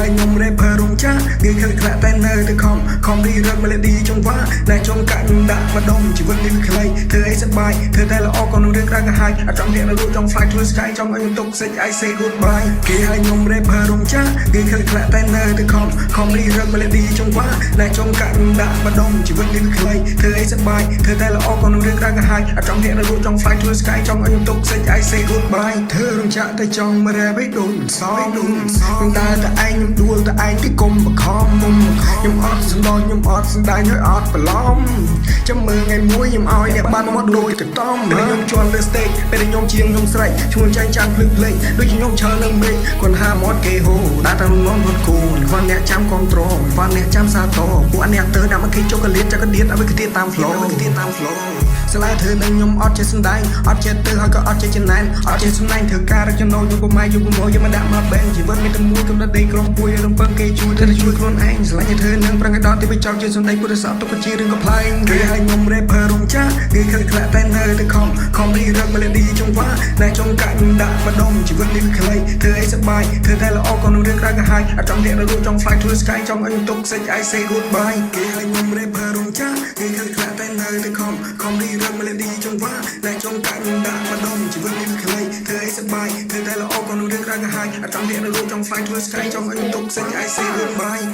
ឲ្យខ្ញុំរ៉េបរងចាគេខិលខ្លាក់តែនៅទៅខំរីរឹក melody ចង្វាក់តែចង់កាត់ដាក់ម្ដុំជីវិតនេះខ្លីធ្វើឲ្យសប្បាយធ្វើតែល្អក៏នឹងរឿងក្រៅកាហាយអត់ចង់អ្នកនៅចង់ fly to the sky ចង់ឲ្យខ្ញុំទុកសេច I say goodbye គេឲ្យខ្ញុំរ៉េបរងចាគេខិលខ្លាក់តែនៅទៅខំរីរឹក melody ចង្វាក់តែចង់កាត់ដាក់ម្ដុំជីវិតនេះខ្លីធ្វើឲ្យសប្បាយធ្វើតែល្អក៏នឹងរឿងក្រៅកាហាយអត់ចង់អ្នកនៅចង់ fly to the sky ចង់ឲ្យខ្ញុំទុកសេច I say goodbye ធ្វើរងចាតែចង់មករ៉េបឲ្យដូចសំតែឯងខ្ញុំដួលតែឯងគេគុំបខំមុំខ្ញុំអត់សំដៅខ្ញុំអត់សំដែងឲ្យអត់ប្រឡំចាំមើលថ្ងៃមួយខ្ញុំឲ្យអ្នកបានមកដូចកតំពេលខ្ញុំជន់លើ stage ពេលខ្ញុំជាងខ្ញុំស្រែកឈ្មោះចាញ់ចាំងភ្លឹកភ្លេចដូចខ្ញុំឈើនឹងមេឃគាត់ហាមាត់គេហូដាក់តែរំងគាត់គូគាត់អ្នកចាំគ្រប់ត្រង់គាត់អ្នកចាំសាតោពួកអ្នកទៅដាក់មកគេចុកកលៀតចកដៀតឲ្យគេតាម flow ស្លាយធ្វើនឹងខ្ញុំអត់ចេះសំដែងអត់ចេះទៅហើយក៏អត់ចេះចំណែនអត់ចេះសំដែងធ្វើការរកចំណូលយកប្រម៉ែយកប្រម៉ូយកមកដាក់មកបែងជីវិតមានតែមួយកំណត់ដេកក្រុមពួយរំពឹងគេជួយទៅជួយខ្លួនឯងស្លាញ់ធ្វើនឹងប្រឹងឲ្យដល់ទីបិចោលជាសំដែងពុទ្ធសាសទុកជារឿងកំ ប្លែងគេឲ្យខ្ញុំរ៉េបរងចាគេខិលខ្លាក់តែនៅទៅខំរីរឹក melody ចង្វាក់តែចង់កាត់ដាក់ម្ដុំជីវិតនេះខ្លីធ្វើឲ្យសប្បាយធ្វើតែល្អក៏នឹងរឿងក្រៅកាហាយអត់ចង់អ្នកនៅចង់ fly to the sky ចង់ឲ្យខ្ញុំទុកសេច I say goodbye គេឲ្យខ្ញុំរ៉េបរងចាគេខិលខ្លាក់តែនៅទៅខំរីរឹក melody ចង្វាក់តែចង់កាត់ដាក់ម្ដុំជីវិតនេះខ្លីធ្វើឲ្យសប្បាយធ្វើតែល្អក៏នឹងរឿងក្រៅកាហាយអត់ចង់អ្នកនៅចង់ fly to the sky ចង់ឲ្យខ្ញុំទុកសេច I say goodbye